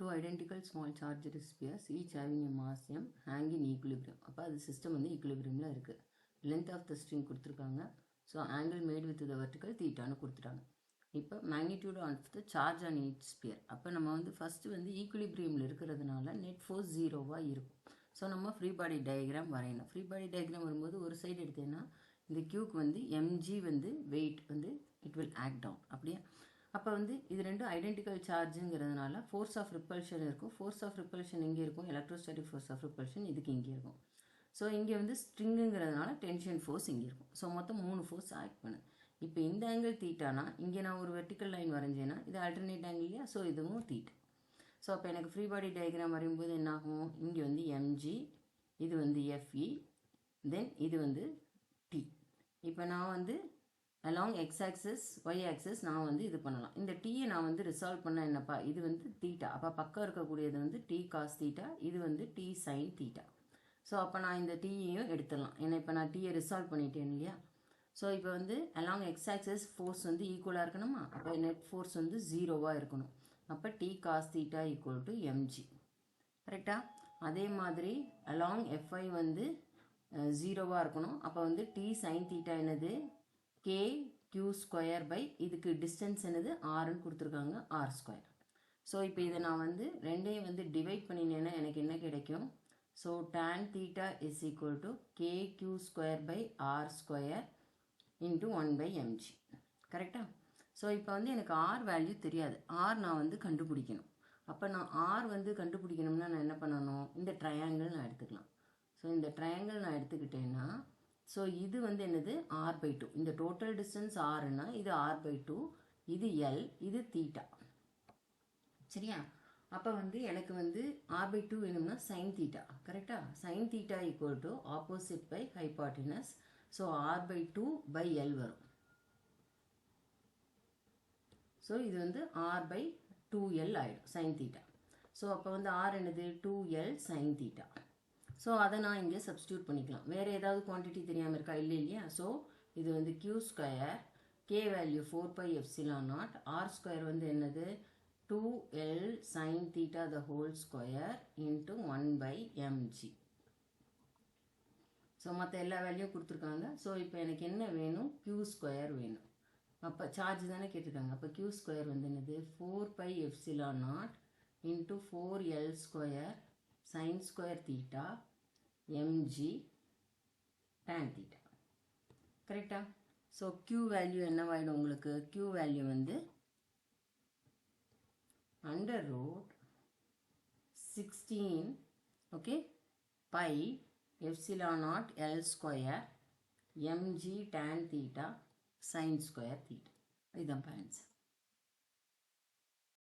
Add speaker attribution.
Speaker 1: two identical small charged spheres each having a mass m hang in equilibrium. அப்போ அது system வந்து ஈக்குலிபிரியமில் இருக்குது. லென்த் ஆஃப் த ஸ்ட்ரிங் கொடுத்துருக்காங்க. So angle made with the vertical தீட்டான்னு கொடுத்துட்டாங்க. இப்போ magnitude of the charge on each sphere. அப்போ நம்ம வந்து ஃபஸ்ட்டு வந்து ஈக்குலிபிரியமில் இருக்கிறதுனால நெட் ஃபோர்ஸ் ஜீரோவாக இருக்கும். ஸோ நம்ம ஃப்ரீ பாடி டயக்ராம் வரையணும். ஃப்ரீ பாடி டயக்ராம் வரும்போது ஒரு சைடு எடுத்தேன்னா இந்த கியூக்கு வந்து எம்ஜி வந்து வெயிட் வந்து இட் வில் ஆக்ட் டவுன் அப்படியே. அப்போ வந்து இது ரெண்டும் ஐடென்டிக்கல் சார்ஜுங்கிறதுனால ஃபோர்ஸ் ஆஃப் ரிப்பல்ஷன் இருக்கும். ஃபோர்ஸ் ஆஃப் ரிப்பல்ஷன் இங்கே இருக்கும். எலக்ட்ரோஸ்டாட்டிக் ஃபோர்ஸ் ஆஃப் ரிப்பல்ஷன் இதுக்கு இங்கே இருக்கும். ஸோ இங்கே வந்து ஸ்ட்ரிங்குங்கிறதுனால டென்ஷன் ஃபோர்ஸ் இங்கே இருக்கும். ஸோ மொத்தம் 3 ஃபோர்ஸ் ஆக்ட் பண்ணுது. இப்போ இந்த ஆங்கிள் தீட்டானா இங்கே நான் ஒரு வெர்டிக்கல் லைன் வரைஞ்சேன்னா இது ஆல்டர்னேட் ஆங்கிள் இல்லையா? ஸோ இதுவும் தீட்டா. ஸோ அப்போ எனக்கு ஃப்ரீ பாடி டயக்ராம் வரையும்போது என்னாகும்? இங்கே வந்து எம்ஜி, இது வந்து எஃப்இ, தென் இது வந்து டி. இப்போ நான் வந்து along x axis y axis நான் வந்து இது பண்ணலாம். இந்த டீயை நான் வந்து ரிசால்வ் பண்ண என்னப்பா, இது வந்து தீட்டா. அப்போ பக்கம் இருக்கக்கூடியது வந்து டி காஸ் தீட்டா, இது வந்து டி சைன் தீட்டா. ஸோ அப்போ நான் இந்த டீயையும் எடுத்துடலாம். ஏன்னா இப்போ நான் டீயை ரிசால்வ் பண்ணிட்டேன் இல்லையா? ஸோ இப்போ வந்து அலாங் எக்ஸ் ஆக்சஸ் ஃபோர்ஸ் வந்து ஈக்குவலாக இருக்கணுமா? அப்போ நெட் ஃபோர்ஸ் வந்து ஜீரோவாக இருக்கணும். அப்போ T cos theta equal to mg. கரெக்டாக? அதே மாதிரி அலாங் எஃப்ஐ வந்து ஜீரோவாக இருக்கணும். அப்போ வந்து டி சைன் தீட்டா என்னது? கே கியூ ஸ்கொயர் பை இதுக்கு டிஸ்டன்ஸ் என்னது? ஆர்ன்னு கொடுத்துருக்காங்க, ஆர் ஸ்கொயர். ஸோ இப்போ இதை நான் வந்து ரெண்டையும் வந்து டிவைட் பண்ணினேன்னா எனக்கு என்ன கிடைக்கும்? So tan theta is equal to k q square by r square into 1/mg. கரெக்டாக? ஸோ இப்போ வந்து எனக்கு ஆர் வேல்யூ தெரியாது. ஆர் நான் வந்து கண்டுபிடிக்கணும். அப்போ நான் ஆர் வந்து கண்டுபிடிக்கணும்னா நான் என்ன பண்ணணும்? இந்த ட்ரையாங்கிள் நான் எடுத்துக்கலாம். ஸோ இந்த ட்ரையாங்கிள் நான் எடுத்துக்கிட்டேன்னா ஸோ இது வந்து என்னது? r/2. இந்த டோட்டல் டிஸ்டன்ஸ் ஆர்னா இது r/2, இது எல், இது தீட்டா. சரியா? அப்போ வந்து எனக்கு வந்து r/2 வேணும்னா சைன் தீட்டா. கரெக்டாக? Sine theta equal to opposite by hypotenuse. So r/2 by l வரும். ஸோ இது வந்து r/2l ஆகிடும் சைன் தீட்டா. ஸோ அப்போ வந்து ஆர் என்னது? 2l sine theta. ஸோ அதை நான் இங்கே சப்ஸ்டியூட் பண்ணிக்கலாம். வேறு ஏதாவது குவான்டிட்டி தெரியாமல் இருக்கா? இல்லை இல்லையா? ஸோ இது வந்து q square, K value 4πε0, R square வந்து என்னது? 2l sine theta the whole square into 1/mg. So மற்ற எல்லா வேல்யூவும் கொடுத்துருக்காங்க. ஸோ இப்போ எனக்கு என்ன வேணும்? q ஸ்கொயர் வேணும். அப்போ சார்ஜ் தானே கேட்டிருக்காங்க. அப்போ q ஸ்கொயர் வந்து என்னது? 4πε0 into 4l square sine square theta mg tan theta. கரெக்டா? ஸோ q வேல்யூ என்னவாயிடும் உங்களுக்கு? q வேல்யூ வந்து √16 okay by ε0 l square mg tan theta sin square theta. இதுதான் பாயிண்ட்ஸ்.